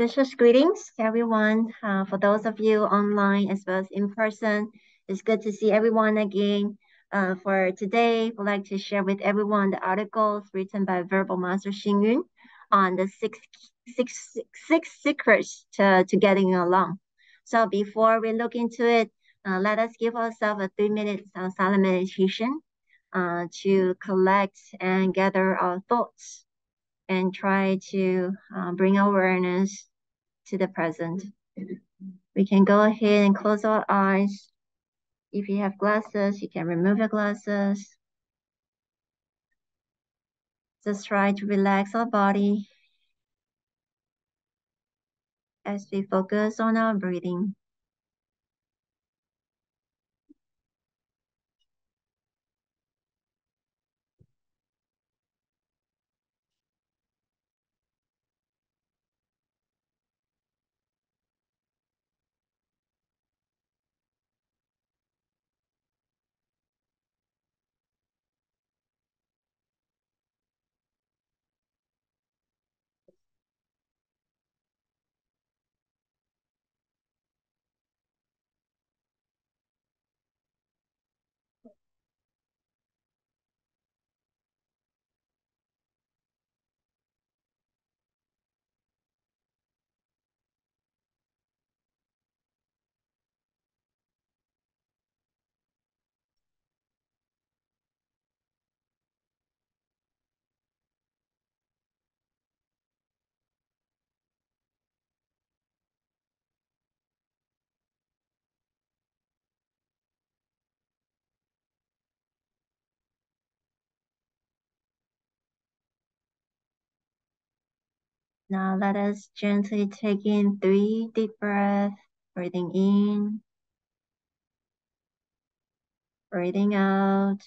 Gracious greetings, everyone. For those of you online as well as in person, it's good to see everyone again. For today, we'd like to share with everyone the articles written by Verbal Master Xing Yun on the six secrets to getting along. So before we look into it, let us give ourselves a 3 minutes silent meditation to collect and gather our thoughts and try to bring awareness to the present. We can go ahead and close our eyes. If you have glasses, you can remove your glasses. Just try to relax our body as we focus on our breathing. Now let us gently take in 3 deep breaths, breathing in, breathing out,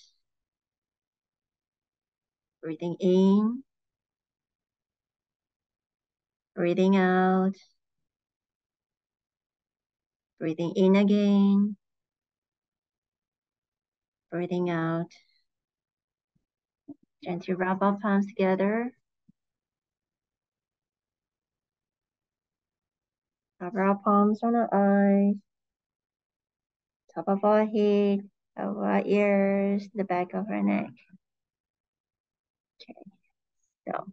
breathing in, breathing out, breathing in again, breathing out. Gently rub our palms together. Cover our palms on our eyes, top of our head, over our ears, the back of our neck. Okay, so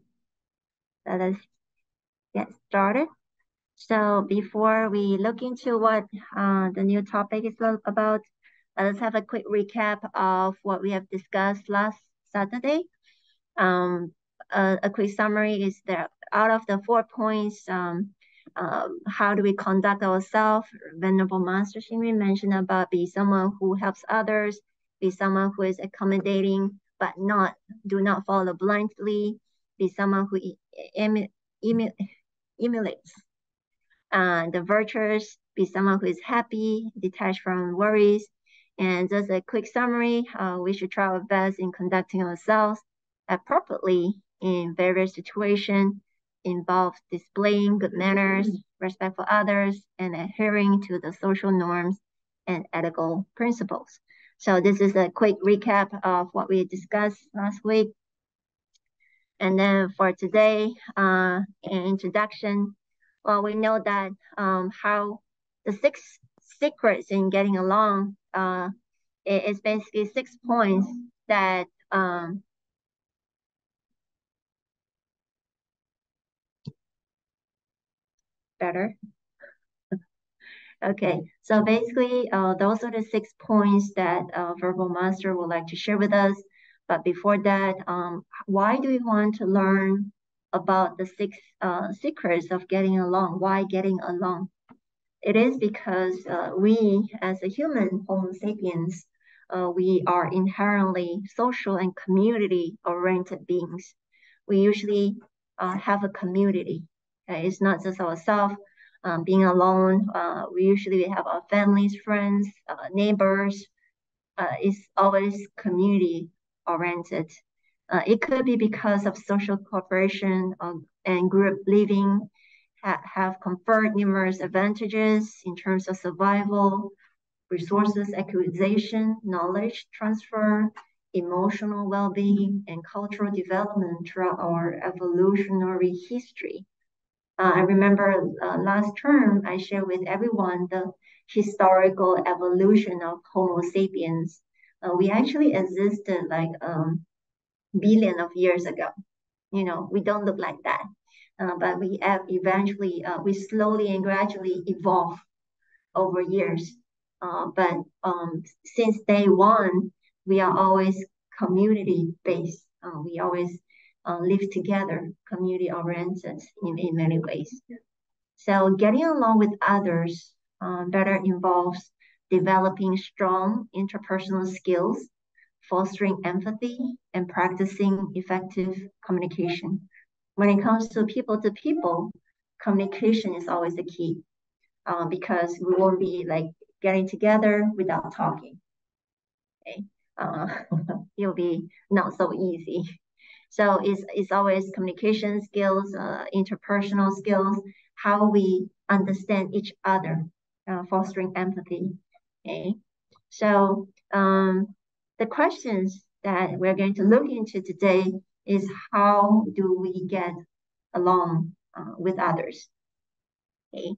let us get started. So before we look into what the new topic is about, let us have a quick recap of what we have discussed last Saturday. A quick summary is that out of the 4 points, how do we conduct ourselves? Venerable Master Xing mentioned about be someone who helps others, be someone who is accommodating, but do not follow blindly, be someone who emulates the virtues, be someone who is happy, detached from worries. And just a quick summary, we should try our best in conducting ourselves appropriately in various situations, involve displaying good manners, respect for others, and adhering to the social norms and ethical principles. So this is a quick recap of what we discussed last week. And then for today, an introduction. Well, we know that how the 6 secrets in getting along is basically 6 points that better. Okay, so basically, those are the 6 points that Verbal Master would like to share with us. But before that, why do we want to learn about the 6 secrets of getting along? Why getting along? It is because we, as a human Homo sapiens, we are inherently social and community-oriented beings. We usually have a community. Okay? It's not just ourselves being alone. We usually have our families, friends, neighbors. It's always community-oriented. It could be because of social cooperation and group living have conferred numerous advantages in terms of survival, resources acquisition, knowledge transfer, emotional well-being, and cultural development throughout our evolutionary history. I remember last term I shared with everyone the historical evolution of Homo sapiens. We actually existed like billion of years ago. You know, we don't look like that, but we have eventually, we slowly and gradually evolve over years. But since day one, we are always community based. We always live together, community oriented in many ways. So getting along with others better involves developing strong interpersonal skills, fostering empathy, and practicing effective communication. When it comes to people, communication is always the key because we won't be like getting together without talking. Okay, it'll be not so easy. So it's always communication skills, interpersonal skills, how we understand each other, fostering empathy. Okay, so the questions that we're going to look into today is how do we get along with others? Okay,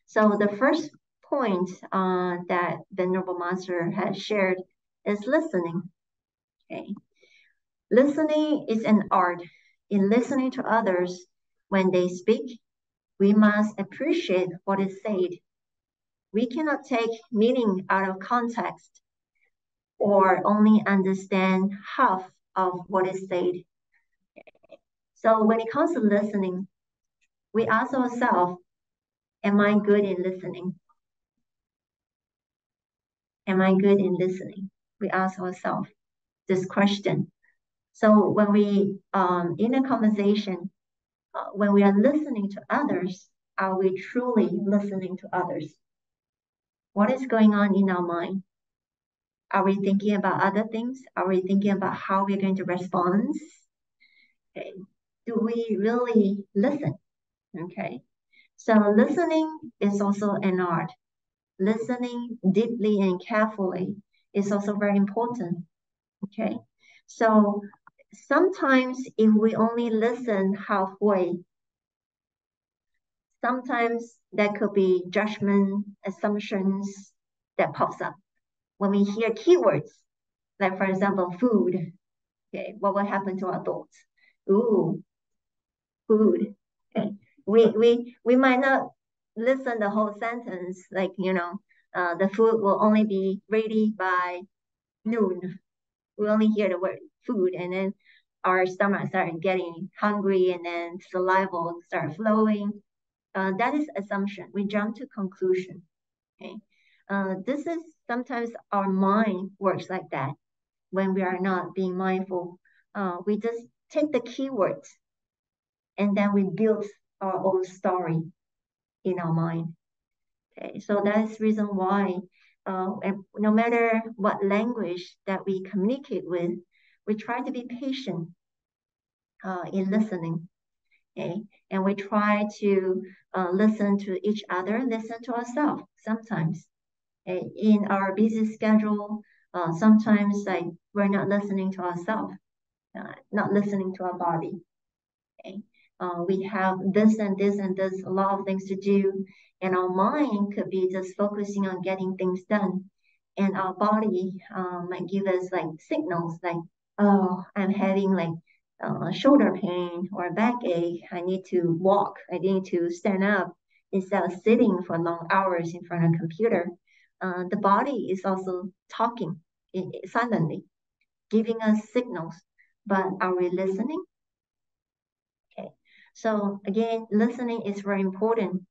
so the first point that Venerable Master has shared is listening. Okay, listening is an art. In listening to others when they speak, we must appreciate what is said. We cannot take meaning out of context or only understand half of what is said. So when it comes to listening, we ask ourselves, am I good in listening? Am I good in listening? We ask ourselves this question. So when we, in a conversation, when we are listening to others, are we truly listening to others? What is going on in our mind? Are we thinking about other things? Are we thinking about how we're going to respond? Okay. Do we really listen? Okay. So listening is also an art. Listening deeply and carefully is also very important. Okay. So sometimes if we only listen halfway, sometimes there could be judgment, assumptions that pops up. When we hear keywords, like for example, food, okay, what will happen to our thoughts? Ooh, food. Okay. We might not listen the whole sentence, like, the food will only be ready by noon. We only hear the word food, and then our stomach start getting hungry, and then saliva will start flowing. That is assumption. We jump to conclusion. Okay. This is sometimes our mind works like that when we are not being mindful. We just take the keywords and then we build our own story in our mind. Okay, so that is reason why, and no matter what language that we communicate with, we try to be patient in listening. Okay, and we try to listen to each other, listen to ourselves sometimes. Okay? In our busy schedule, sometimes like we're not listening to ourselves, not listening to our body. Okay? We have this and this and this, a lot of things to do, and our mind could be just focusing on getting things done, and our body might give us like signals like, oh, I'm having like shoulder pain or a backache. I need to walk. I need to stand up instead of sitting for long hours in front of a computer. The body is also talking silently, giving us signals. But are we listening? Okay. So again, listening is very important.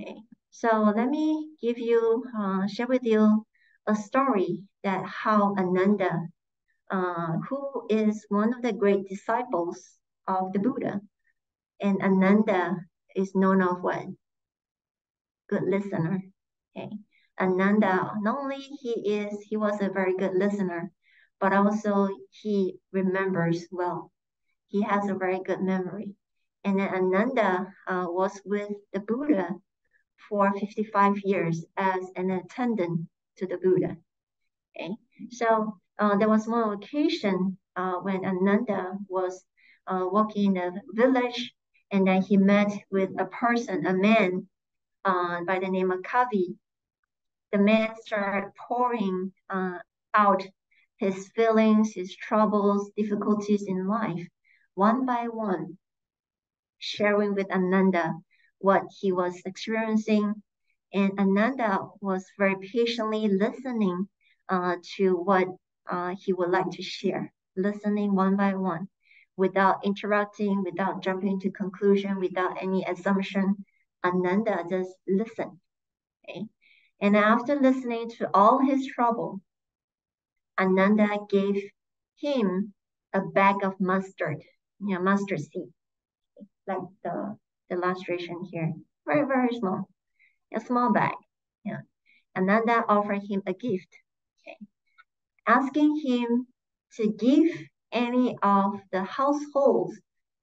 Okay. So let me share with you a story that how Ananda, who is one of the great disciples of the Buddha, and Ananda is known of what? Good listener. Okay. Ananda, not only he was a very good listener, but also he remembers well. He has a very good memory. And then Ananda was with the Buddha for 55 years as an attendant to the Buddha. Okay, so there was one occasion when Ananda was walking in a village, And then he met with a person, a man by the name of Kavi. The man started pouring out his feelings, his troubles, difficulties in life, one by one, sharing with Ananda what he was experiencing. And Ananda was very patiently listening to what he would like to share, listening one by one, without interrupting, without jumping to conclusion, without any assumption. Ananda just listened. Okay? And after listening to all his trouble, Ananda gave him a bag of mustard, mustard seed, like the illustration here. Very, very small, a small bag. Yeah. Ananda offered him a gift, okay, asking him to give any of the households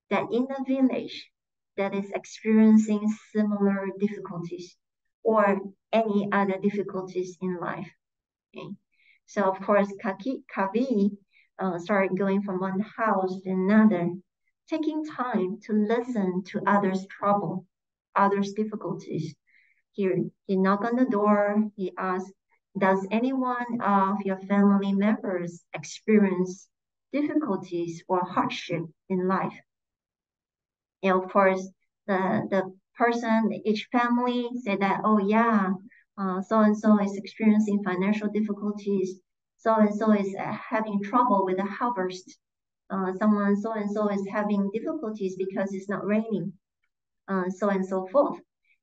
that in the village that is experiencing similar difficulties or any other difficulties in life. Okay. So of course, Kavi started going from one house to another, taking time to listen to others' trouble, others' difficulties. He knocked on the door. He asked, "Does anyone of your family members experience difficulties or hardship in life?" And of course, the person, each family said that, "Oh yeah, so and so is experiencing financial difficulties. So and so is having trouble with the harvest. Someone so and so is having difficulties because it's not raining, so and so forth."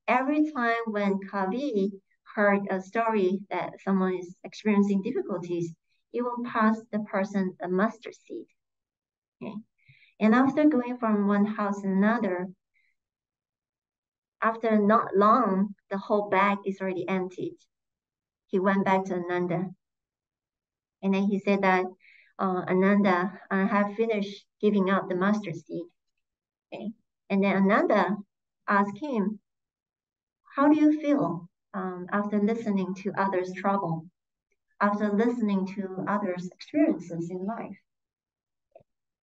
Every time when Kavi heard a story that someone is experiencing difficulties, he will pass the person a mustard seed. Okay? And after going from one house to another, after not long, the whole bag is already emptied. He went back to Ananda. And then he said that, Ananda, I have finished giving out the mustard seed. Okay? And then Ananda asked him, "How do you feel after listening to others' trouble, after listening to others' experiences in life?"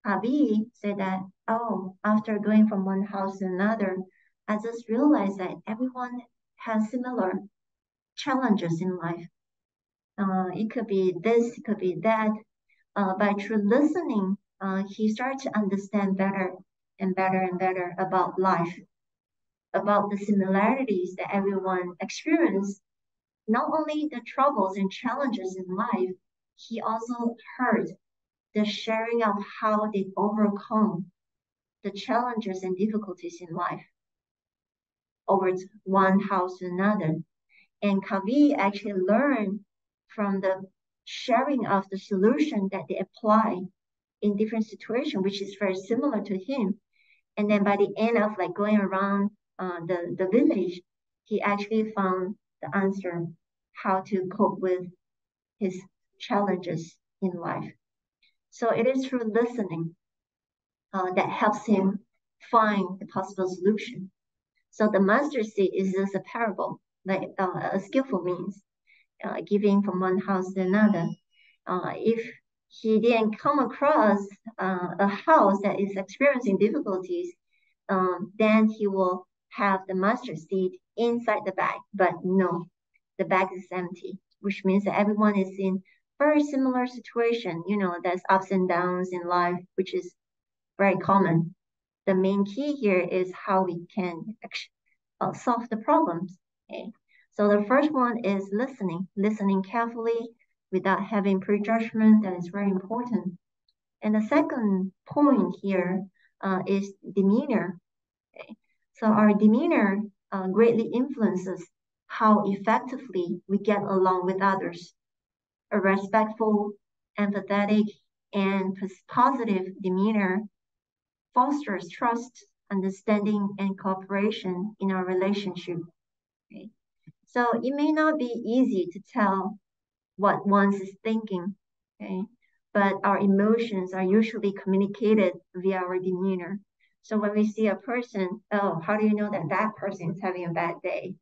Abi said that, "Oh, after going from one house to another, I just realized that everyone has similar challenges in life. It could be this, it could be that. By true listening, he started to understand better and better and better about life, about the similarities that everyone experiences, not only the troubles and challenges in life, he also heard the sharing of how they overcome the challenges and difficulties in life over one house to another. And Kavi actually learned from the sharing of the solution that they apply in different situations, which is very similar to him. And then by the end of like going around the village, he actually found the answer how to cope with his challenges in life. So it is through listening that helps him find the possible solution. So the mustard seed is just a parable, like a skillful means, giving from one house to another. If he didn't come across a house that is experiencing difficulties, then he will have the mustard seed inside the bag. But no, the bag is empty, which means that everyone is in very similar situation. There's ups and downs in life, which is very common. The main key here is how we can solve the problems. Okay. So the first one is listening carefully without having prejudgment. That is very important. And the second point here is demeanor. Okay. So our demeanor greatly influences how effectively we get along with others. A respectful, empathetic, and positive demeanor fosters trust, understanding, and cooperation in our relationship. Okay? So it may not be easy to tell what one is thinking, okay? But our emotions are usually communicated via our demeanor. So when we see a person, oh, how do you know that that person is having a bad day?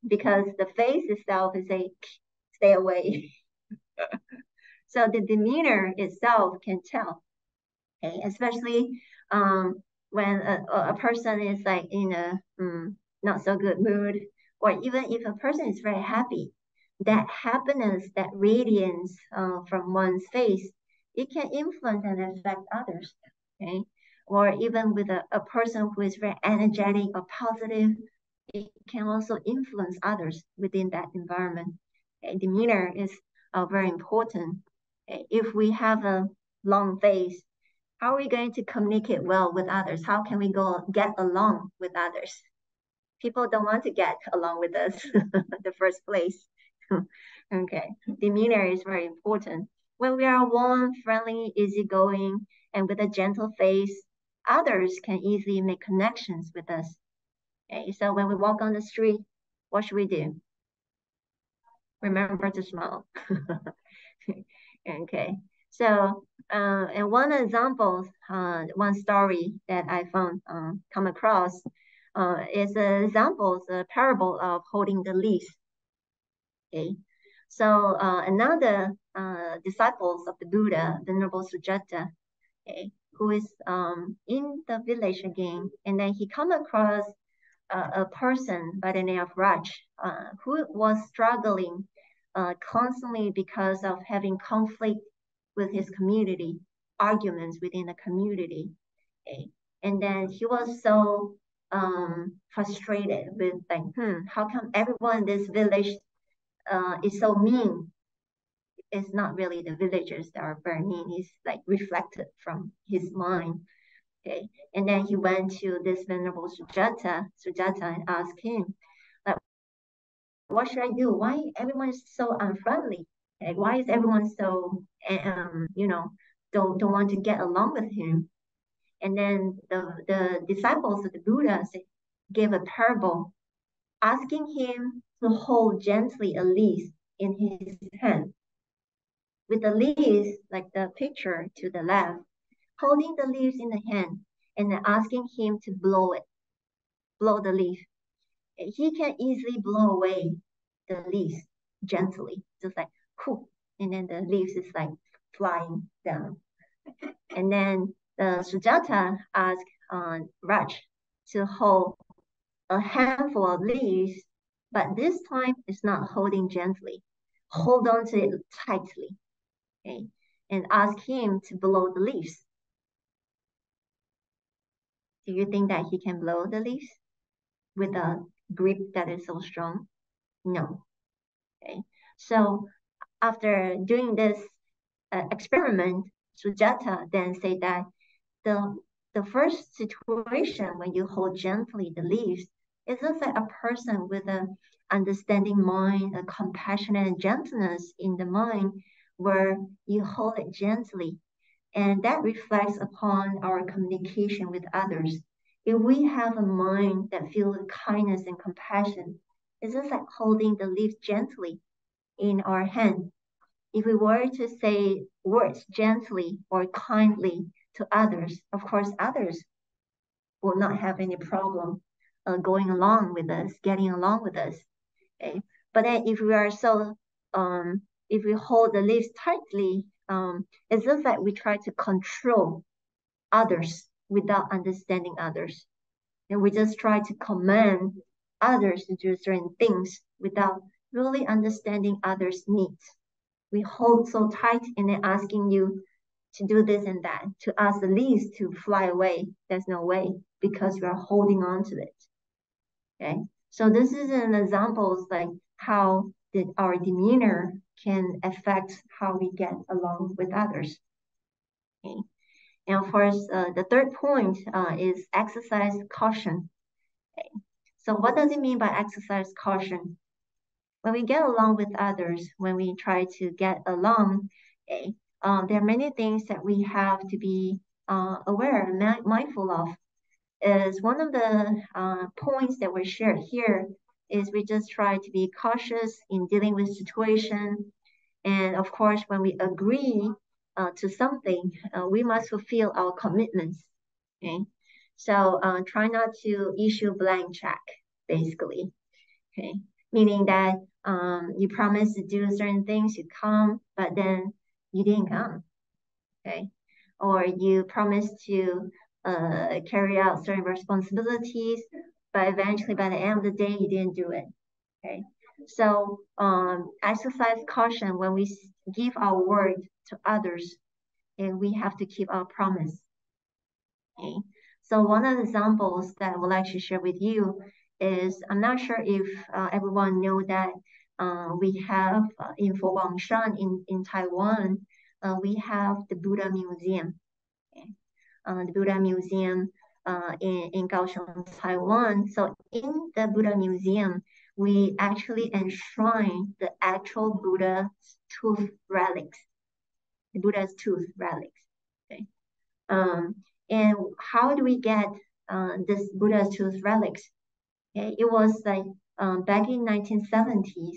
Because the face itself is a stay away. So the demeanor itself can tell, okay? Especially when a person is like in a not so good mood, or even if a person is very happy, that happiness, that radiance from one's face, it can influence and affect others. Okay. Or even with a person who is very energetic or positive, it can also influence others within that environment. Okay. Demeanor is very important. Okay. If we have a long face, how are we going to communicate well with others? How can we go get along with others? People don't want to get along with us in the first place. Okay, demeanor is very important. When we are warm, friendly, easygoing, and with a gentle face, others can easily make connections with us. Okay, so when we walk on the street, what should we do? Remember to smile. Okay, so and one example, one story that I found come across is an example, the parable of holding the leaves. Okay, so another disciples of the Buddha, Venerable Sujata, okay, who is in the village again, and then he come across a person by the name of Raj, who was struggling constantly because of having conflict with his community, arguments within the community. Okay? And then he was so frustrated with like, how come everyone in this village is so mean? It's not really the villagers that are very mean. It's like reflected from his mind. Okay. And then he went to this venerable Sujata and asked him, like, what should I do? Why everyone is so unfriendly? Like, why is everyone so, don't want to get along with him? And then the disciples of the Buddha gave a parable, asking him to hold gently a leaf in his hand. With the leaves, like the picture to the left, holding the leaves in the hand and asking him to blow the leaf. He can easily blow away the leaves gently, just like whoo, and then the leaves is like flying down. And then the Sujata asked Raj to hold a handful of leaves, but this time it's not holding gently. Hold on to it tightly, okay? And ask him to blow the leaves. Do you think that he can blow the leaves with a grip that is so strong? No. Okay. So after doing this experiment, Sujata then said that the the first situation when you hold gently the leaves is just like a person with an understanding mind, a compassionate and gentleness in the mind, where you hold it gently, and that reflects upon our communication with others. If we have a mind that feels kindness and compassion, it's just like holding the leaf gently in our hand. If we were to say words gently or kindly to others, of course, others will not have any problem going along with us, getting along with us. Okay? But then if we are so, if we hold the leaves tightly, it's just like we try to control others without understanding others. And we just try to command others to do certain things without really understanding others' needs. We hold so tight and then asking you to do this and that, to ask the leaves to fly away. There's no way because we are holding on to it. Okay. So this is an example like how our demeanor can affect how we get along with others. Okay. And of course, the third point is exercise caution. Okay. So what does it mean by exercise caution? When we get along with others, when we try to get along, okay, there are many things that we have to be aware, mindful of. Is one of the points that were shared here is we just try to be cautious in dealing with situation. And of course, when we agree to something, we must fulfill our commitments. Okay, so try not to issue blank check, basically. Okay, meaning that you promise to do certain things, you come, but then you didn't come. Okay, or you promise to carry out certain responsibilities, but eventually by the end of the day, he didn't do it. Okay, so exercise caution when we give our word to others, and we have to keep our promise. Okay, so one of the examples that I would like to share with you is, I'm not sure if everyone know that we have in FoGuangHuB in Taiwan, we have the Buddha Museum. Okay? The Buddha Museum in Kaohsiung, Taiwan. So in the Buddha Museum, we actually enshrine the actual Buddha's tooth relics, the Buddha's tooth relics. Okay. And how do we get this Buddha's tooth relics? Okay, it was like back in 1970s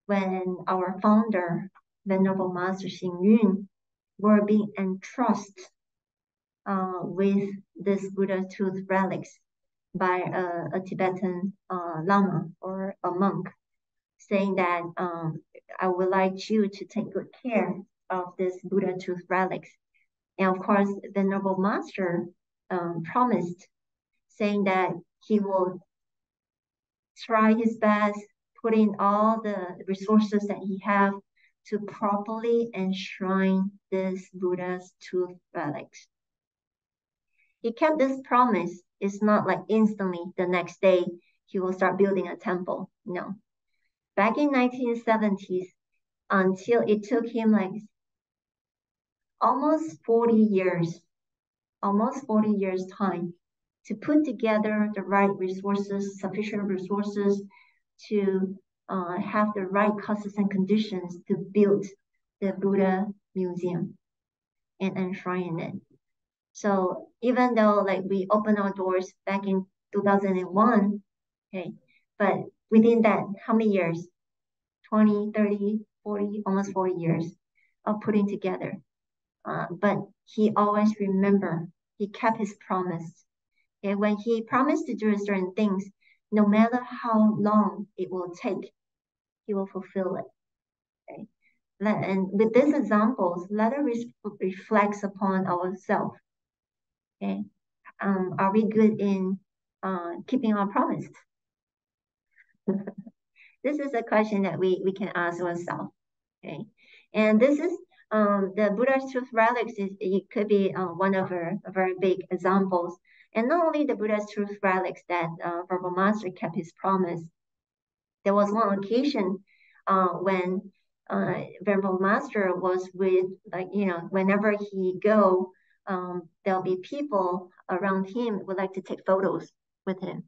when our founder, Venerable Master Xing Yun, were being entrusted with this Buddha tooth relics by a Tibetan Lama or a monk, saying that I would like you to take good care of this Buddha tooth relics. And of course, the Venerable Master promised, saying that he will try his best, put in all the resources that he have to properly enshrine this Buddha's tooth relics. He kept this promise. It's not like instantly the next day he will start building a temple. No. Back in 1970s, until it took him like almost 40 years time to put together the right resources, sufficient resources to have the right causes and conditions to build the Buddha Museum and enshrine it. So even though like we opened our doors back in 2001, okay, but within that, how many years? 20, 30, 40, almost 40 years of putting together. But he always remembered, he kept his promise. Okay, when he promised to do certain things, no matter how long it will take, he will fulfill it. Okay? And with these examples, let us reflect upon ourselves. Okay, are we good in keeping our promise? This is a question that we can ask ourselves. Okay, and this is the Buddha's tooth relics. It could be one of our very big examples. And not only the Buddha's tooth relics that Verbal Master kept his promise. There was one occasion when Verbal Master was with, like, whenever he go, there'll be people around him would like to take photos with him.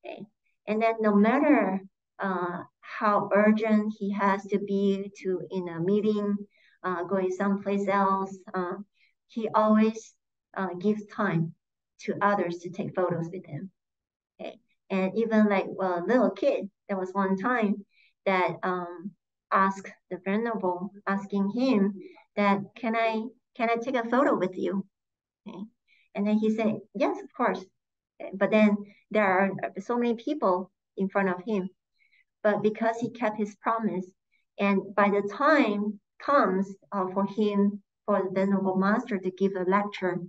Okay, and then no matter how urgent he has to be to in a meeting, going someplace else, he always gives time to others to take photos with him. Okay, and even like a little kid, there was one time that asked the Venerable, asking him that can I take a photo with you? Okay, and then he said yes, of course. But then there are so many people in front of him. But because he kept his promise, and by the time comes for him, for the Venerable Master to give a lecture,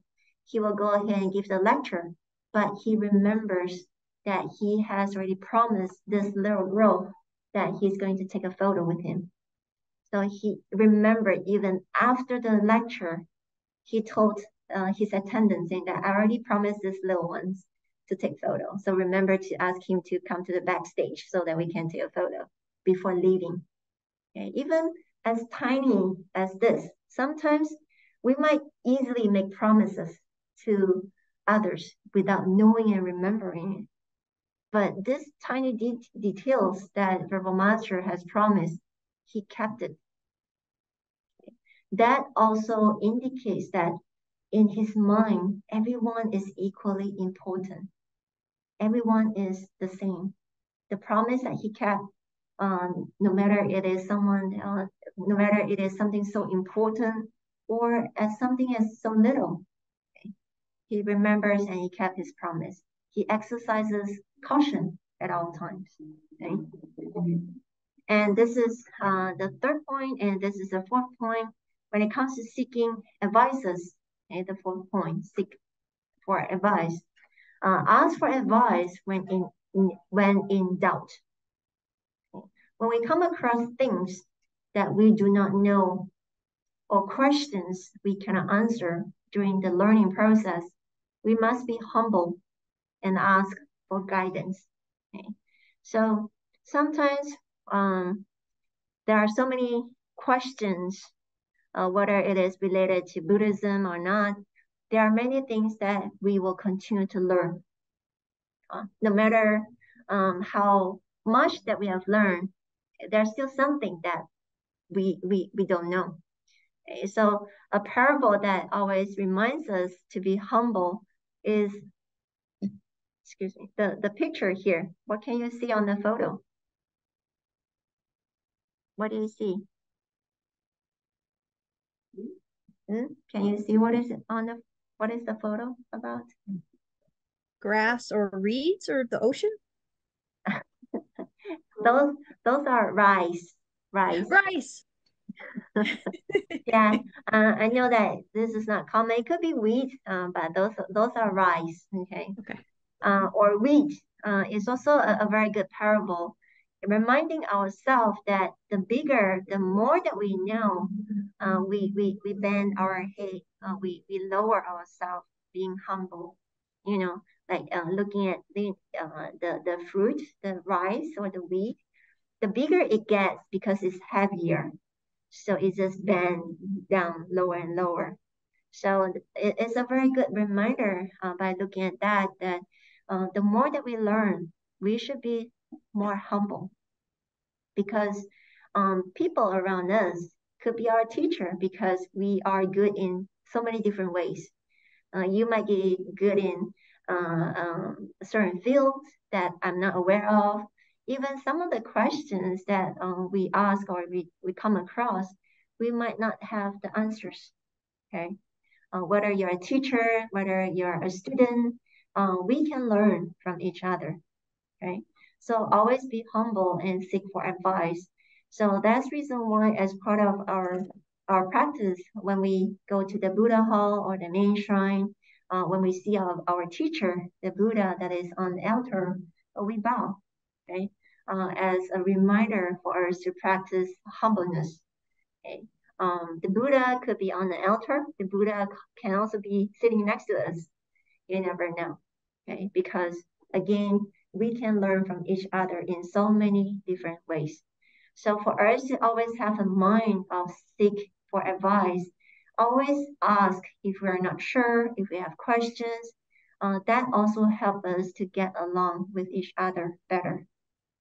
he will go ahead and give the lecture. But he remembers that he has already promised this little girl that he's going to take a photo with him. So he remembered even after the lecture, he told his attendants saying that I already promised these little ones to take photo. So remember to ask him to come to the backstage so that we can take a photo before leaving. Okay? Even as tiny as this, sometimes we might easily make promises to others without knowing and remembering it. But these tiny details that Verbal Master has promised, he kept it. That also indicates that in his mind, everyone is equally important. Everyone is the same. The promise that he kept, no matter it is someone, no matter it is something so important or as something as so little, okay? He remembers and he kept his promise. He exercises caution at all times. Okay? And this is the third point, and this is the fourth point. When it comes to seeking advices, okay, the fourth point, seek for advice. Ask for advice when in doubt. When we come across things that we do not know or questions we cannot answer during the learning process, we must be humble and ask for guidance. Okay? So sometimes there are so many questions, whether it is related to Buddhism or not. There are many things that we will continue to learn. No matter how much that we have learned, there's still something that we don't know. Okay? So a parable that always reminds us to be humble is, excuse me, the picture here. What can you see on the photo? What do you see? Can you see what is the photo about? Grass or reeds or the ocean? Those are rice. Rice. Yeah, I know that this is not common. It could be wheat, but those are rice. Okay. Okay. Or wheat is also a very good parable, reminding ourselves that the more that we know, we bend our head, we lower ourselves, being humble. You know, like looking at the fruit, the rice or the wheat, the bigger it gets because it's heavier, so it just bend down lower and lower. So it's a very good reminder by looking at that the more that we learn, we should be more humble, because people around us could be our teacher because we are good in so many different ways. You might be good in certain fields that I'm not aware of. Even some of the questions that we ask or we come across, we might not have the answers. Okay. Whether you're a teacher, whether you're a student, we can learn from each other. Okay. So always be humble and seek for advice. So that's reason why, as part of our practice, when we go to the Buddha hall or the main shrine, when we see our teacher, the Buddha that is on the altar, we bow. Okay. As a reminder for us to practice humbleness. Okay. The Buddha could be on the altar. The Buddha can also be sitting next to us. You never know. Okay. Because again, we can learn from each other in so many different ways. So for us to always have a mind of seek for advice, always ask if we're not sure, if we have questions. That also helps us to get along with each other better.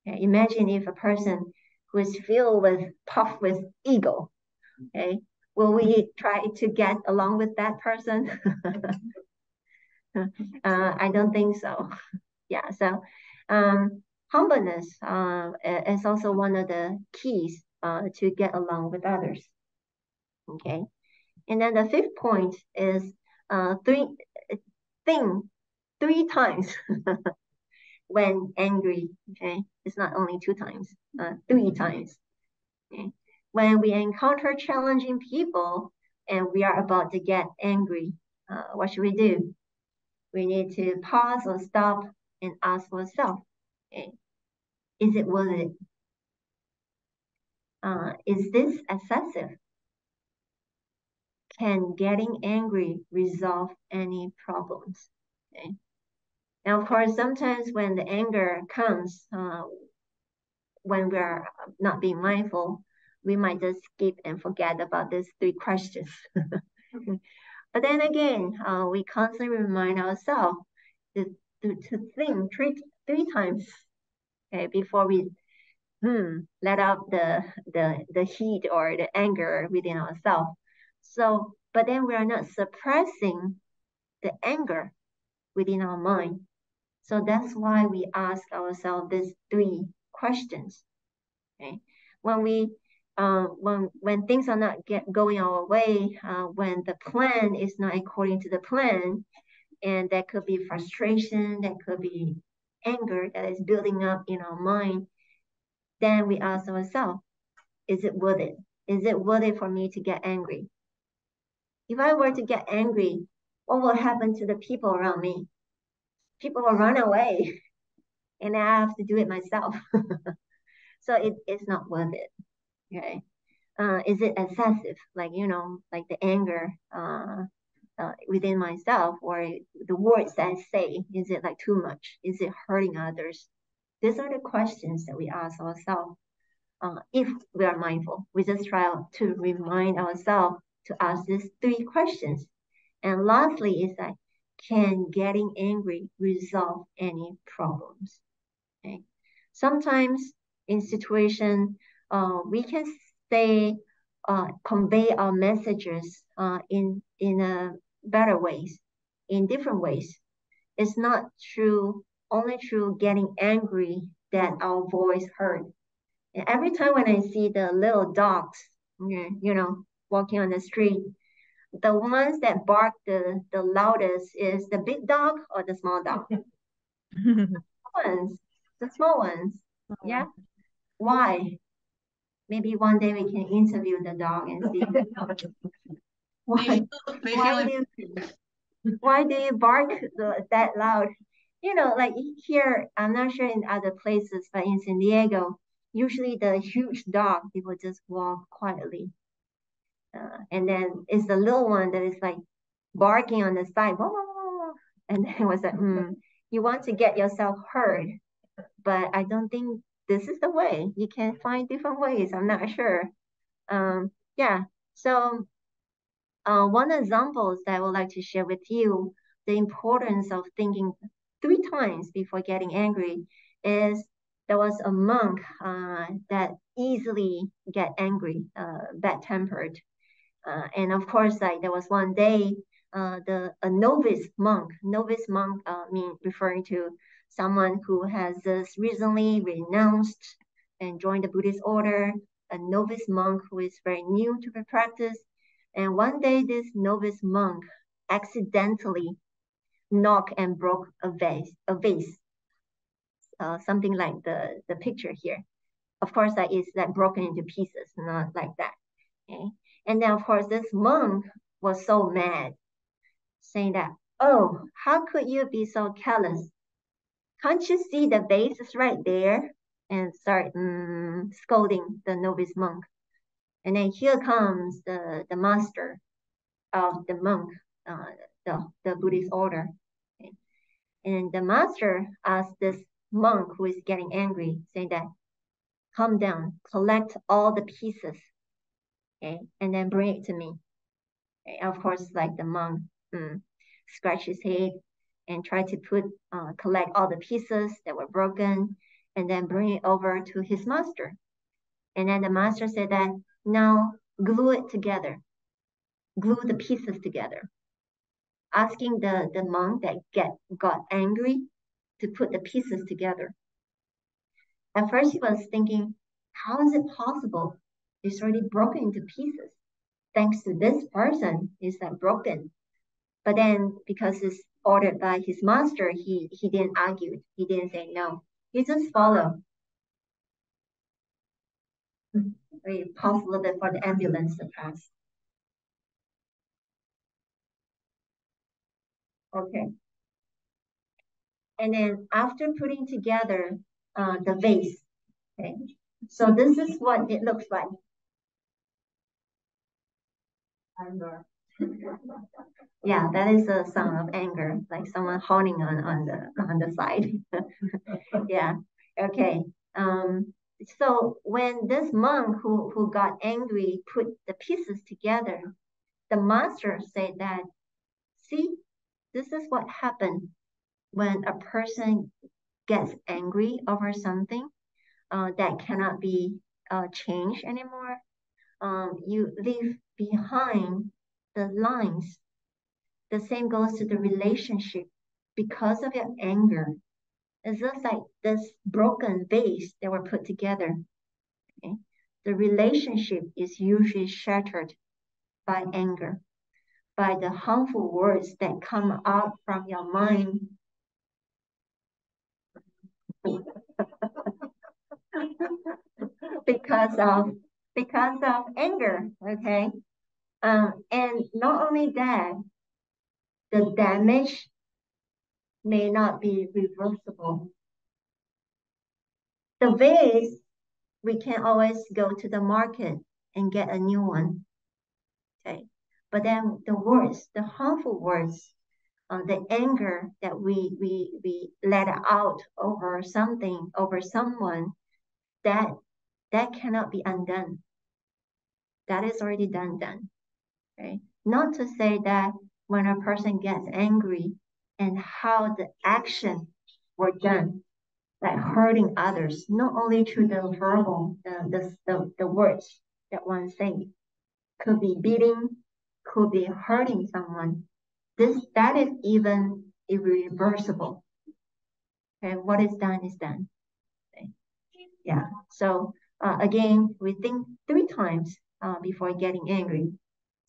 Okay? Imagine if a person who is filled with puffed with ego, okay, will we try to get along with that person? I don't think so. Yeah, so humbleness is also one of the keys to get along with others. Okay, and then the fifth point is think three times when angry. Okay, it's not only two times, three times. Okay? When we encounter challenging people and we are about to get angry, what should we do? We need to pause or stop and ask ourselves, okay, is it worth it? Is this excessive? Can getting angry resolve any problems? Okay. Now, of course, sometimes when the anger comes, when we're not being mindful, we might just skip and forget about these three questions. But then again, we constantly remind ourselves to think three times, okay, before we let out the heat or the anger within ourselves. So, but then we are not suppressing the anger within our mind. So that's why we ask ourselves these three questions. Okay, when we when things are not going our way, when the plan is not according to the plan, and that could be frustration, that could be anger that is building up in our mind, then we ask ourselves, is it worth it? Is it worth it for me to get angry? If I were to get angry, what will happen to the people around me? People will run away and I have to do it myself. So it's not worth it. Okay. Is it excessive? Like, like the anger within myself, or the words that I say, is it like too much? Is it hurting others? These are the questions that we ask ourselves. If we are mindful, we just try to remind ourselves to ask these three questions. And lastly is that, can getting angry resolve any problems? Okay. Sometimes in situation, we can say, convey our messages in a better ways, in different ways. It's not only through getting angry that our voice heard. And every time when I see the little dogs, walking on the street, the ones that bark the loudest is the big dog or the small dog? Ones, the small ones. Yeah. Why? Maybe one day we can interview the dog and see why why do why do you bark that loud? Like here, I'm not sure in other places, but in San Diego, usually the huge dog, they will just walk quietly. And then it's the little one that is like barking on the side. Whoa, whoa, whoa, whoa. And then it was like, you want to get yourself heard, but I don't think this is the way. You can find different ways. I'm not sure. Yeah. So one example that I would like to share with you, the importance of thinking 3 times before getting angry, is there was a monk that easily get angry, bad-tempered. And of course, like there was one day, a novice monk mean referring to someone who has just recently renounced and joined the Buddhist order, a novice monk who is very new to the practice. And one day, this novice monk accidentally knocked and broke a vase, something like the picture here. Of course, that is like broken into pieces, not like that. Okay. And then, of course, this monk was so mad, saying that, "Oh, how could you be so careless? Can't you see the vase is right there?" And start scolding the novice monk. And then here comes the master of the monk, uh, the Buddhist order. Okay. And the master asked this monk who is getting angry, saying that, "Calm down, collect all the pieces, okay, and then bring it to me." Okay. Of course, like the monk scratched his head and tried to collect all the pieces that were broken and then bring it over to his master. And then the master said that, "Now glue it together, glue the pieces together," asking the monk that got angry to put the pieces together. At first, he was thinking, how is it possible? It's already broken into pieces. Thanks to this person, it's like broken. But then, because it's ordered by his master, he didn't argue. He didn't say no. He just followed. We pause a little bit for the ambulance to pass. Okay. And then after putting together the vase, okay. So this is what it looks like. Anger. Yeah, that is a sound of anger, like someone holding on the side. Yeah. Okay. So when this monk who got angry put the pieces together, the master said that, see, this is what happened when a person gets angry over something that cannot be changed anymore. You leave behind the lines. The same goes to the relationship. Because of your anger, it's just like this broken vase that were put together. Okay? The relationship is usually shattered by anger, by the harmful words that come out from your mind. because of anger. Okay. And not only that, the damage may not be reversible. The vase, we can always go to the market and get a new one. Okay. But then the words, the harmful words, the anger that we let out over something, over someone, that cannot be undone. That is already done. Okay. Not to say that when a person gets angry and how the action were done, like hurting others, not only through the verbal, the words that one say, could be beating, could be hurting someone. That is even irreversible. Okay, what is done is done. Okay. Yeah. So again, we think 3 times before getting angry.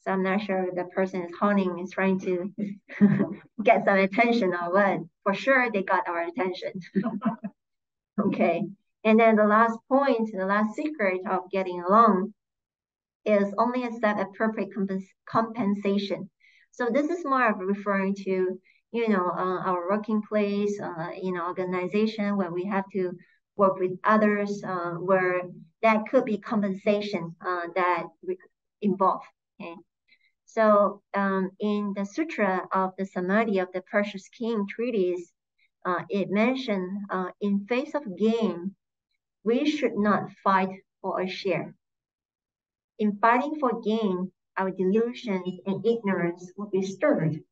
So I'm not sure if the person is hunting is trying to get some attention or what. For sure, they got our attention. Okay. And then the last point, the last secret of getting along is only accept appropriate compensation. So this is more of referring to, our working place, organization where we have to work with others, where that could be compensation that involved. Okay. So in the Sutra of the Samadhi of the Precious King treatise, it mentioned in face of gain, we should not fight for a share. In fighting for gain, our delusions and ignorance will be stirred.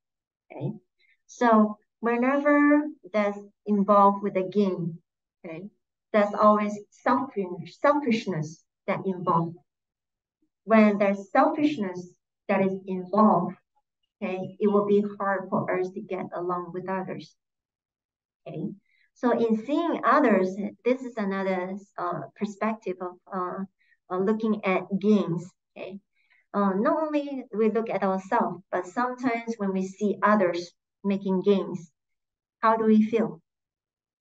Okay, so whenever that's involved with a gain, okay, there's always selfishness that involved. When there's selfishness that is involved, okay, it will be hard for us to get along with others. Okay, so in seeing others, this is another perspective of looking at gains. Okay, not only we look at ourselves, but sometimes when we see others making gains, how do we feel?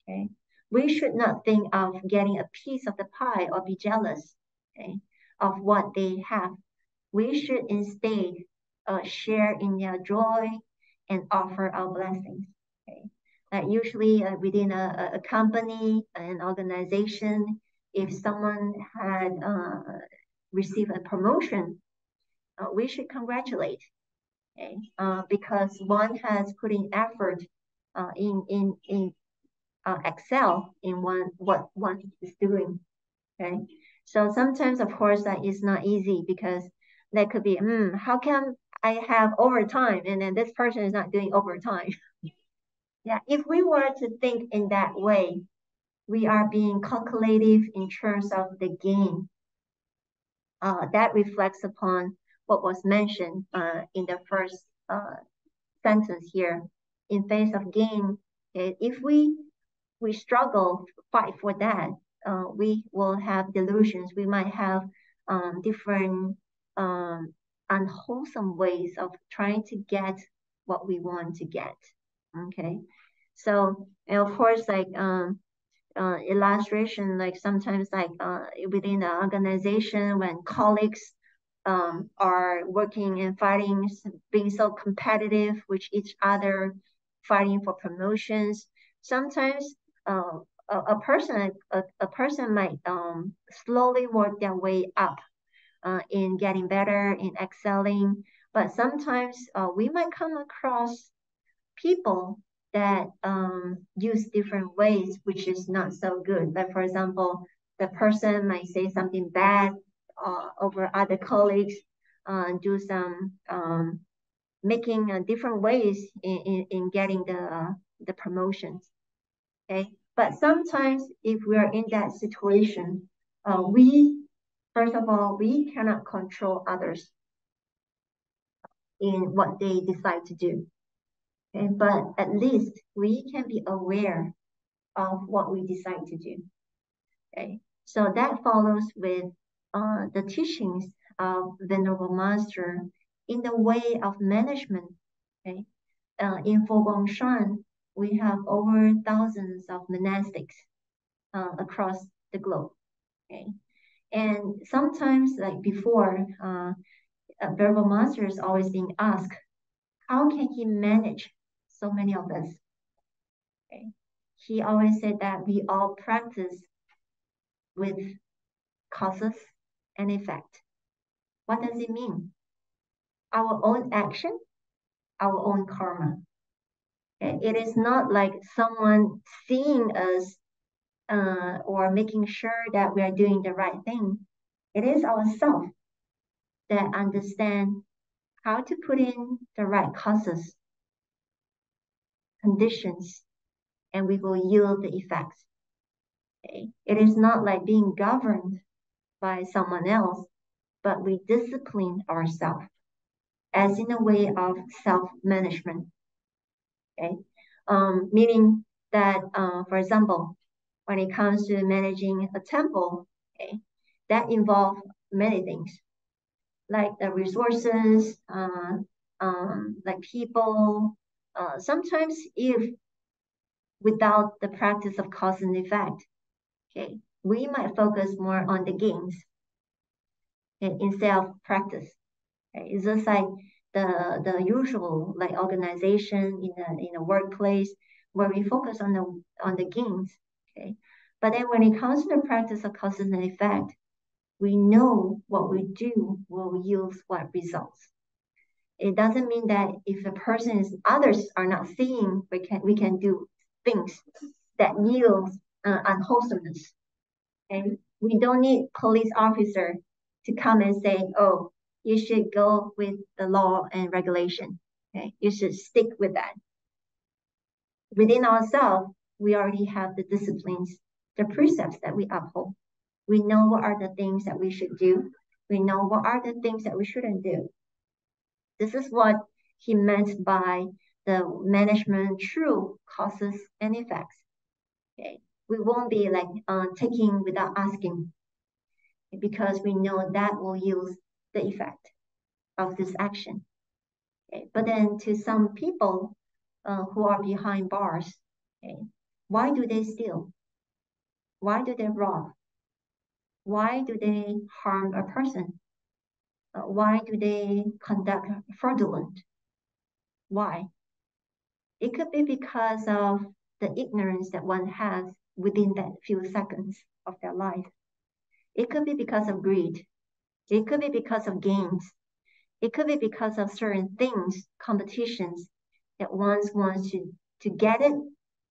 Okay, we should not think of getting a piece of the pie or be jealous, okay, of what they have. We should instead share in their joy and offer our blessings. Okay, usually within a company, an organization, if someone had received a promotion, we should congratulate, okay? Because one has put in effort in excel in what one is doing, okay? So sometimes, of course, that is not easy because that could be, how come I have overtime and then this person is not doing overtime? Yeah, if we were to think in that way, we are being calculative in terms of the gain. That reflects upon what was mentioned in the first sentence here. In face of gain, if we struggle to fight for that, we will have delusions. We might have different unwholesome ways of trying to get what we want to get. Okay, so and of course, like illustration, like sometimes like within the organization when colleagues are working and fighting, being so competitive with each other, fighting for promotions. Sometimes a person might slowly work their way up in getting better, in excelling. But sometimes we might come across people that use different ways, which is not so good. Like for example, the person might say something bad over other colleagues, do some making different ways in getting the promotions. Okay, but sometimes if we are in that situation, we first of all we cannot control others in what they decide to do. Okay, but at least we can be aware of what we decide to do. Okay, so that follows with the teachings of Venerable Master in the way of management. Okay, in FoGuangHuB, we have over thousands of monastics across the globe. Okay, and sometimes like before, Venerable Master is always being asked, how can he manage so many of us? Okay. He always said that we all practice with causes and effect. What does it mean? Our own action, our own karma. Okay. It is not like someone seeing us or making sure that we are doing the right thing. It is ourselves that understand how to put in the right causes, conditions, and we will yield the effects. Okay? It is not like being governed by someone else, but we discipline ourselves as in a way of self-management. Okay, meaning that, for example, when it comes to managing a temple, okay, that involves many things, like the resources, like people. Sometimes, if without the practice of cause and effect, okay, we might focus more on the gains, okay, instead of practice. Okay? It's just like the usual like organization in a workplace where we focus on the gains. Okay, but then when it comes to the practice of cause and effect, we know what we do will yield what results. It doesn't mean that if a person is others are not seeing, we can do things that yield unwholesomeness. And we don't need police officer to come and say, oh, you should go with the law and regulation. Okay, you should stick with that. Within ourselves, we already have the disciplines, the precepts that we uphold. We know what are the things that we should do. We know what are the things that we shouldn't do. This is what he meant by the management through causes and effects. Okay, we won't be like taking without asking, because we know that will yield the effect of this action. Okay, but then to some people who are behind bars, okay, why do they steal? Why do they rob? Why do they harm a person? Why do they conduct fraudulent? Why? It could be because of the ignorance that one has within that few seconds of their life. It could be because of greed. It could be because of gains. It could be because of certain things, competitions that one wants to get it,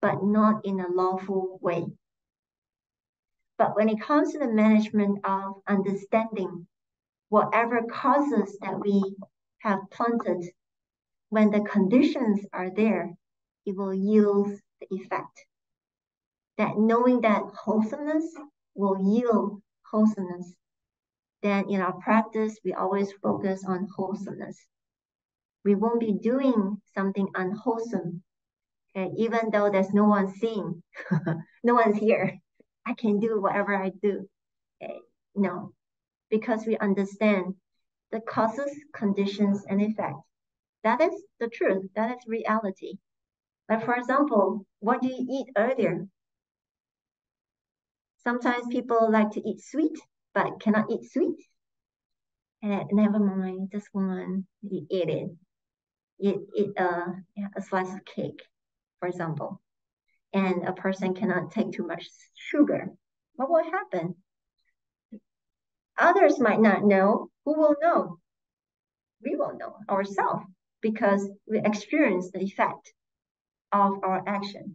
but not in a lawful way. But when it comes to the management of understanding whatever causes that we have planted, when the conditions are there, it will yield the effect. That knowing that wholesomeness will yield wholesomeness, then in our practice, we always focus on wholesomeness. We won't be doing something unwholesome, okay? Even though there's no one seeing, no one's here. I can do whatever I do. Okay? No, because we understand the causes, conditions, and effect. That is the truth. That is reality. Like for example, what do you eat earlier? Sometimes people like to eat sweet, but cannot eat sweet. And never mind, this one, you eat it. Eat a slice of cake, for example. And a person cannot take too much sugar. What will happen? Others might not know. Who will know? We will know ourselves because we experience the effect of our action.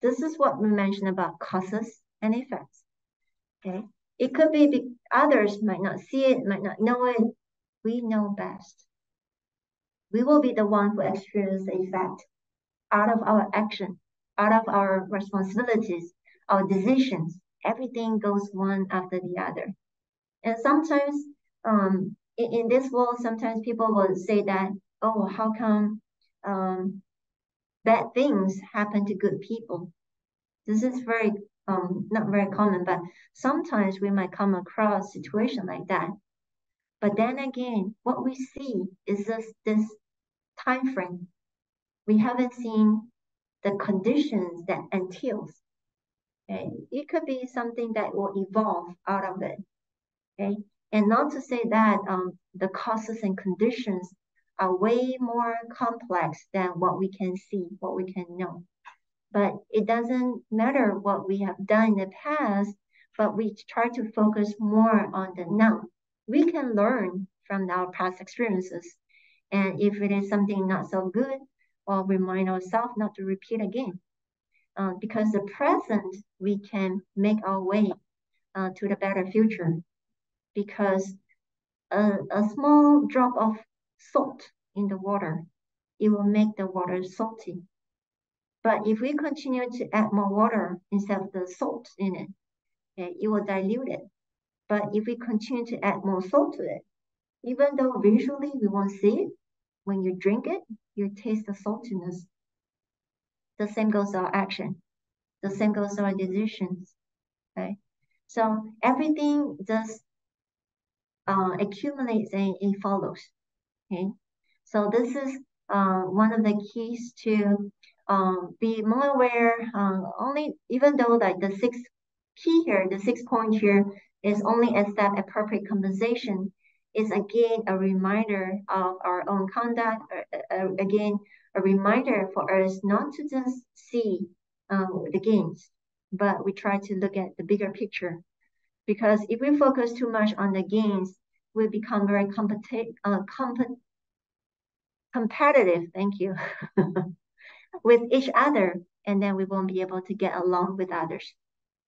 This is what we mentioned about causes and effects. Okay, it could be others might not see it, might not know it. We know best. We will be the one who experience the effect out of our action, out of our responsibilities, our decisions. Everything goes one after the other. And sometimes in this world, sometimes people will say that, oh, how come bad things happen to good people? This is very not very common, but sometimes we might come across a situation like that. But then again, what we see is just this time frame. We haven't seen the conditions that entails. Okay? It could be something that will evolve out of it. Okay, and not to say that the causes and conditions are way more complex than what we can see, what we can know. But it doesn't matter what we have done in the past, but we try to focus more on the now. We can learn from our past experiences. And if it is something not so good, well, remind ourselves not to repeat again. Because the present, we can make our way to the better future. Because a small drop of salt in the water, it will make the water salty. But if we continue to add more water instead of the salt in it, okay, it will dilute it. But if we continue to add more salt to it, even though visually we won't see it, when you drink it, you taste the saltiness. The same goes to our action. The same goes to our decisions. Okay. So everything just accumulates and it follows. Okay. So this is one of the keys to be more aware. Only even though like the sixth key here, the 6 point here is only accept appropriate compensation, is again a reminder of our own conduct. Again, a reminder for us not to just see the gains, but we try to look at the bigger picture. Because if we focus too much on the gains, we become very competitive, thank you, with each other, and then we won't be able to get along with others.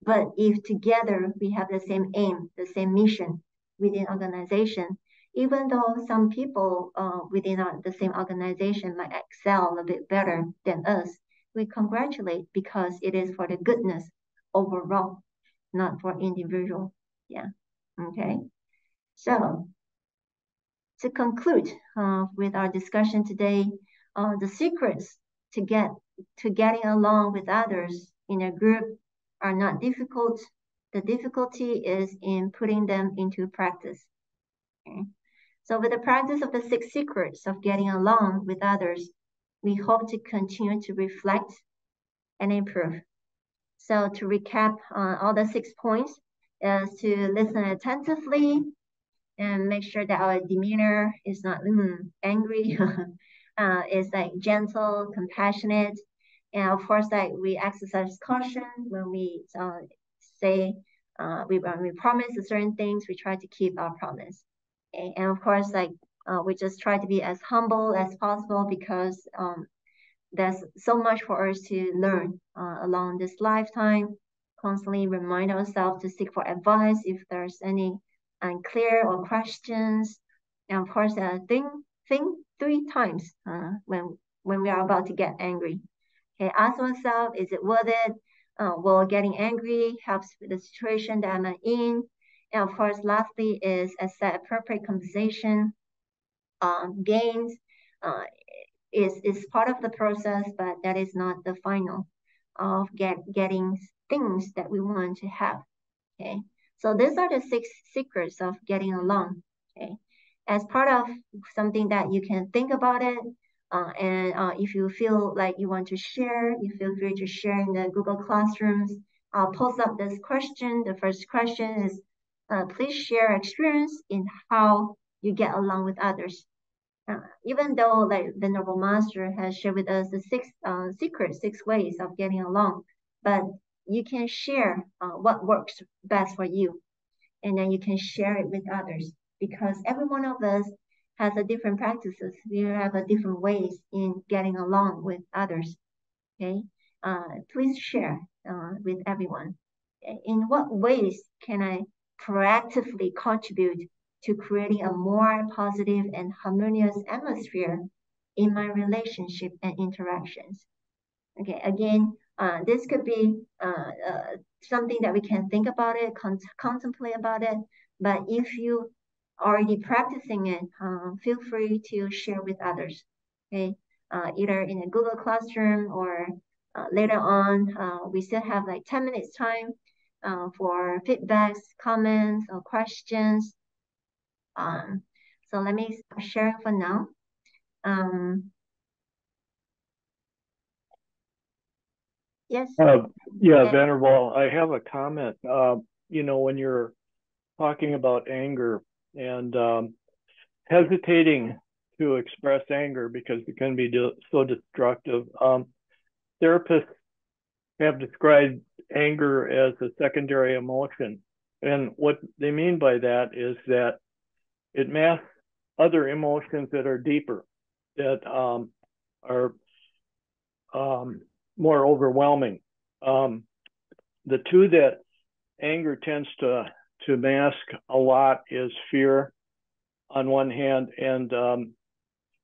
But if together we have the same aim, the same mission within organization, even though some people within the same organization might excel a bit better than us, we congratulate because it is for the goodness overall, not for individual. Yeah. Okay. So to conclude with our discussion today, the secrets to getting along with others in a group are not difficult. The difficulty is in putting them into practice. Okay? So with the practice of the 6 secrets of getting along with others, we hope to continue to reflect and improve. So to recap all the 6 points is to listen attentively, and make sure that our demeanor is not angry. It's like gentle, compassionate, and of course, like we exercise caution when we say when we promise certain things, we try to keep our promise. Okay? And of course, like we just try to be as humble as possible because there's so much for us to learn along this lifetime. Constantly remind ourselves to seek for advice if there's any unclear or questions. And of course, think 3 times when we are about to get angry. Okay, ask ourselves, is it worth it? Will getting angry helps with the situation that I'm in? And of course, lastly is accept appropriate compensation. Gains is part of the process, but that is not the final of getting things that we want to have. Okay, so these are the 6 secrets of getting along. Okay, as part of something that you can think about it, and if you feel like you want to share, you feel free to share in the Google Classrooms. I'll post up this question. The first question is, please share experience in how you get along with others. Even though like the Noble Master has shared with us the 6 ways of getting along, but you can share what works best for you, and then you can share it with others because every one of us has a different practices. We have a different ways in getting along with others. Okay, please share with everyone. In what ways can I proactively contribute to creating a more positive and harmonious atmosphere in my relationship and interactions? Okay, again, this could be something that we can think about it, contemplate about it. But if you already practicing it, feel free to share with others. Okay, either in a Google Classroom or later on, we still have like 10 minutes time for feedbacks, comments, or questions. So let me start sharing for now. Yes. Yeah, Venerable, I have a comment. When you're talking about anger and hesitating to express anger because it can be so destructive. Therapists have described anger as a secondary emotion. And what they mean by that is that it masks other emotions that are deeper, that are more overwhelming. The two that anger tends to mask a lot is fear on one hand and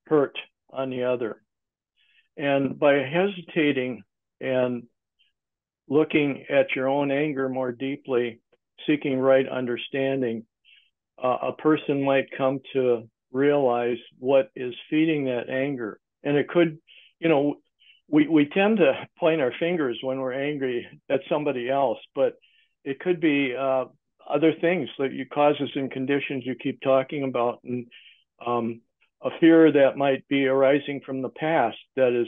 hurt on the other. And by hesitating and looking at your own anger more deeply, seeking right understanding, a person might come to realize what is feeding that anger. And it could, we tend to point our fingers when we're angry at somebody else, but it could be other things, like causes and conditions you keep talking about, and a fear that might be arising from the past that is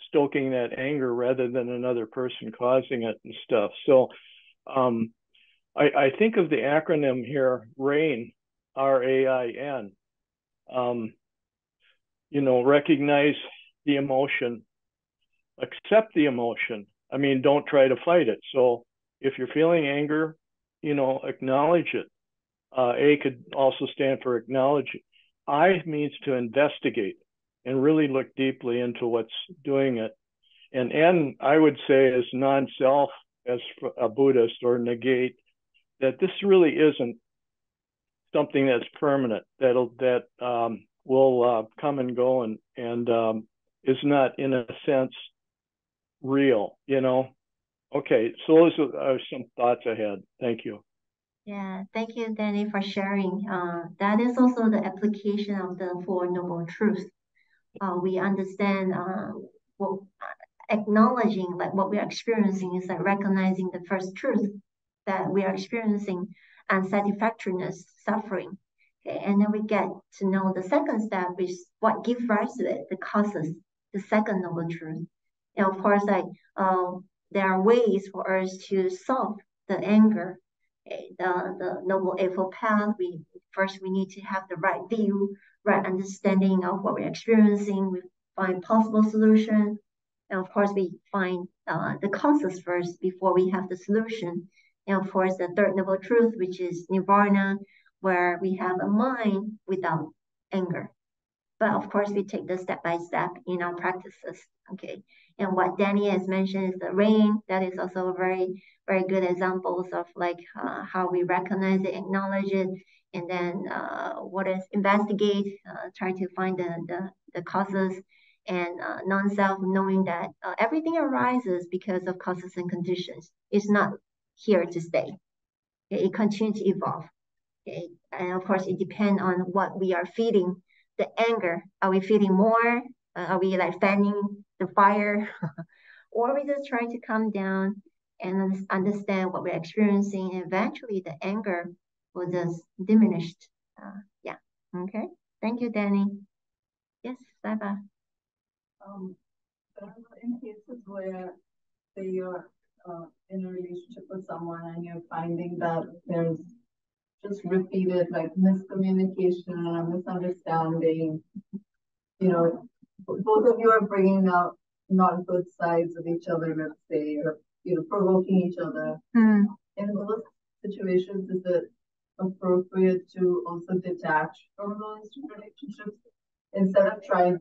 stoking that anger rather than another person causing it and stuff. So I think of the acronym here, RAIN, RAIN. Recognize the emotion, accept the emotion. I mean, don't try to fight it. So if you're feeling anger, acknowledge it. A could also stand for acknowledge it. I means to investigate and really look deeply into what's doing it. And N, I would say, is non-self, as a Buddhist, or negate, that this really isn't something that's permanent, that will come and go and is not, in a sense, real, Okay, so those are some thoughts I had. Thank you. Yeah, thank you, Danny, for sharing. That is also the application of the Four Noble Truths. We understand acknowledging like what we are experiencing is like recognizing the first truth that we are experiencing unsatisfactoriness, suffering. Okay, and then we get to know the second step is what gives rise to it, the causes, the second noble truth. And of course, like there are ways for us to solve the anger. Okay, the Noble Eightfold Path, we need to have the right view, right understanding of what we're experiencing. We find possible solution. And of course, we find the causes first before we have the solution. And of course, the third noble truth, which is nirvana, where we have a mind without anger. But of course, we take this step by step in our practices. Okay. And what Danny has mentioned is the rain. That is also a very, very good examples of like how we recognize it, acknowledge it, and then what is investigate, try to find the causes, and non-self, knowing that everything arises because of causes and conditions. It's not here to stay. Okay? It continues to evolve. Okay? And of course, it depends on what we are feeding. The anger, are we feeding more? Are we like fanning the fire? Or we just try to calm down and understand what we're experiencing. And eventually the anger will just diminish. Yeah. Okay. Thank you, Danny. Yes, Saiba. In cases where, say, you're in a relationship with someone and you're finding that there's just repeated like miscommunication or misunderstanding, both of you are bringing out not good sides of each other, let's say, or provoking each other. In those situations, is it appropriate to also detach from those relationships instead of trying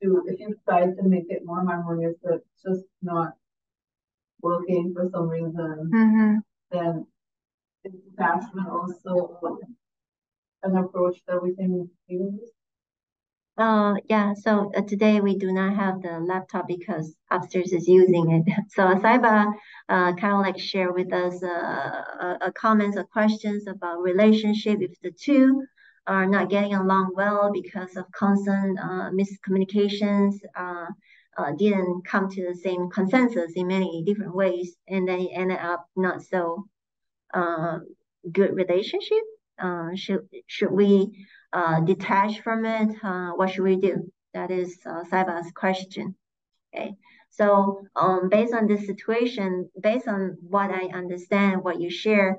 to, if you try to make it more harmonious, but it's just not working for some reason, then is detachment also an approach that we can use? Yeah, so today we do not have the laptop because upstairs is using it. So Saiba kind of like share with us comments or questions about relationship if the two are not getting along well because of constant miscommunications, didn't come to the same consensus in many different ways, and then it ended up not so good relationship. Should we detach from it? What should we do? That is Saiba's question. Okay. So based on this situation, based on what I understand, what you share,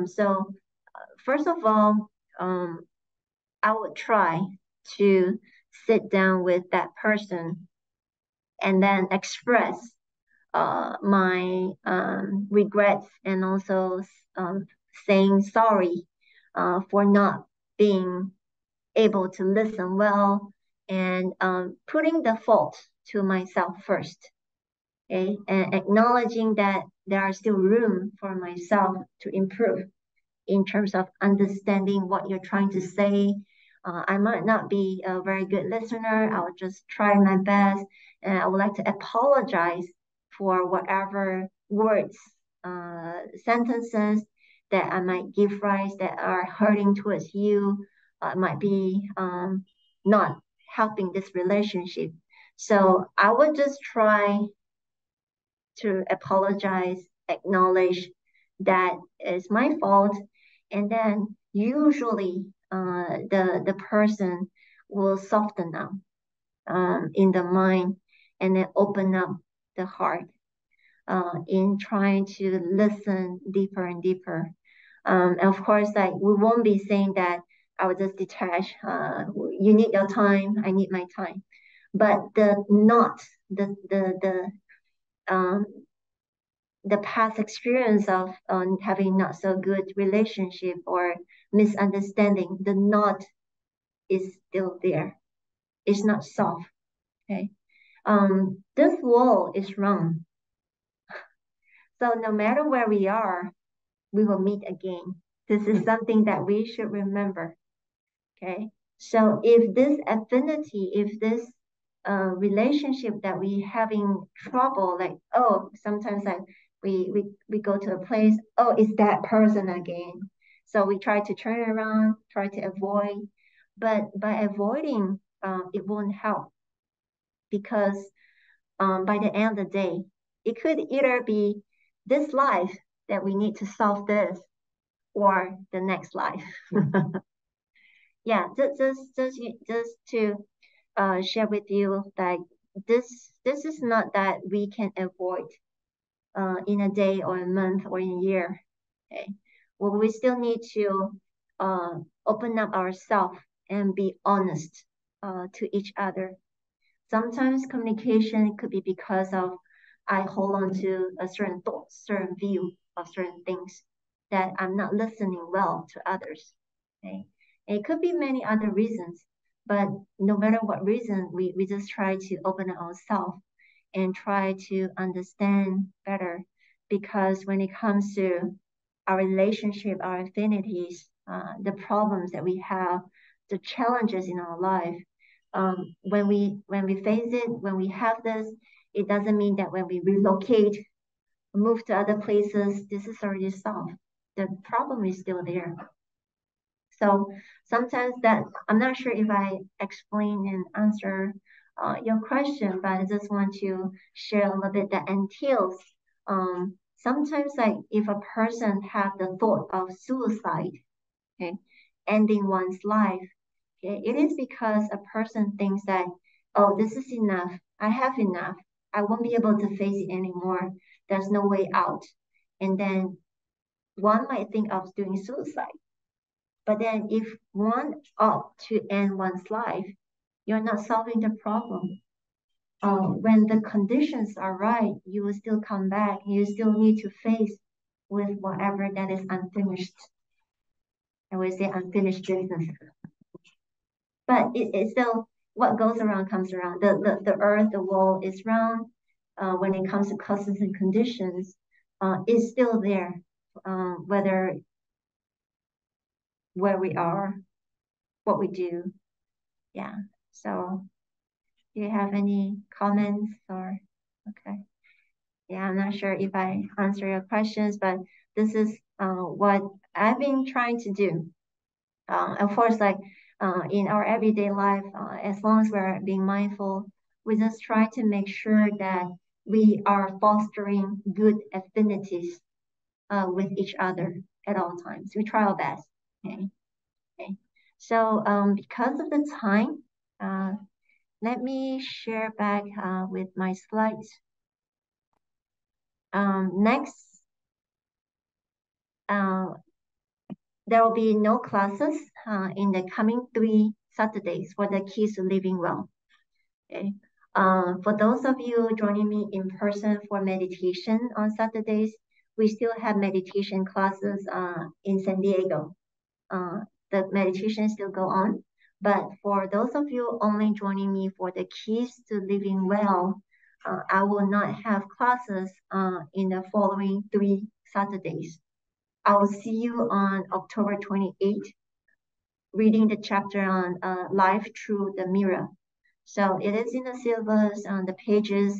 so first of all, I would try to sit down with that person and then express my regrets, and also saying sorry for not being able to listen well, and putting the fault to myself first. Okay, and acknowledging that there are still room for myself to improve in terms of understanding what you're trying to say. I might not be a very good listener. I'll just try my best. And I would like to apologize for whatever words, sentences that I might give rise that are hurting towards you, might be not helping this relationship. So I would just try to apologize, acknowledge that it's my fault, and then usually the person will soften up in the mind, and then open up the heart in trying to listen deeper and deeper. And of course, like, we won't be saying that I will just detach. You need your time, I need my time. But um, the past experience of having not so good relationship or misunderstanding, the knot is still there. It's not soft. Okay. This wall is wrong. So no matter where we are, we will meet again. This is something that we should remember. Okay. So if this affinity, if this relationship that we having trouble, like, oh, sometimes like we go to a place, oh, it's that person again. So we try to turn around, try to avoid, but by avoiding, it won't help, because by the end of the day, it could either be this life that we need to solve this, or the next life. Yeah, just to share with you that this is not that we can avoid in a day or a month or in a year. Okay, well, we still need to open up ourselves and be honest to each other. Sometimes communication could be because of I hold on to a certain thought, certain view of certain things, that I'm not listening well to others. Okay, it could be many other reasons, but no matter what reason, we just try to open ourselves and try to understand better. Because when it comes to our relationship, our affinities, the problems that we have, the challenges in our life, when we face it, when we have this, it doesn't mean that when we relocate, move to other places, this is already solved. The problem is still there. So sometimes that, I'm not sure if I explain and answer your question, but I just want to share a little bit that entails. Sometimes, like, if a person have the thought of suicide, okay, ending one's life, okay, it is because a person thinks that, oh, this is enough. I have enough. I won't be able to face it anymore. There's no way out. And then one might think of doing suicide. But then if one opt to end one's life, you're not solving the problem. When the conditions are right, you will still come back. You still need to face with whatever that is unfinished. I would say unfinished business. But it's still, what goes around comes around. The earth, the world is round. When it comes to causes and conditions, it's still there. Whether where we are, what we do. Yeah. So do you have any comments or, okay. Yeah, I'm not sure if I answer your questions, but this is what I've been trying to do. Of course, like in our everyday life, as long as we're being mindful, we just try to make sure that we are fostering good affinities with each other at all times. We try our best. Okay. Okay. So because of the time, let me share back with my slides. Next, there will be no classes in the coming Saturdays for the keys to living well. Okay. For those of you joining me in person for meditation on Saturdays, we still have meditation classes in San Diego. The meditation still go on. But for those of you only joining me for the keys to living well, I will not have classes in the following 3 Saturdays. I will see you on October 28th, reading the chapter on life through the mirror. So it is in the syllabus, the pages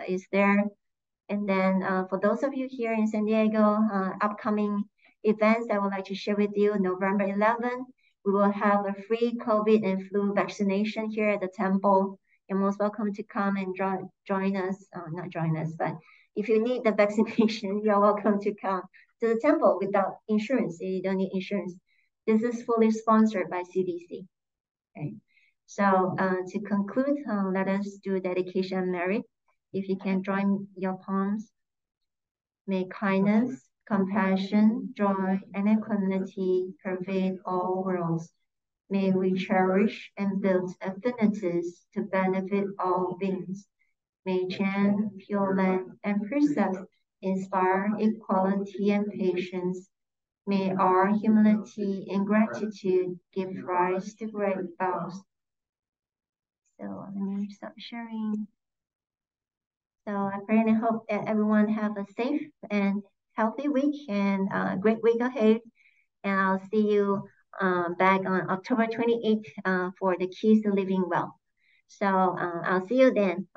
is there. And then for those of you here in San Diego, upcoming events that I would like to share with you, November 11th, we will have a free COVID and flu vaccination here at the temple. You're most welcome to come and join us, not join us, but if you need the vaccination, you're welcome to come to the temple without insurance. You don't need insurance. This is fully sponsored by CDC. Okay. So to conclude, let us do dedication and merit. If you can join your palms. May kindness, compassion, joy, and equanimity pervade all worlds. May we cherish and build affinities to benefit all beings. May Chan, Pure Land, and Precepts inspire equality and patience. May our humility and gratitude give rise to great vows. So let me stop sharing. So I pray and hope that everyone have a safe and healthy week and a great week ahead. And I'll see you back on October 28th for the keys to living well. So I'll see you then.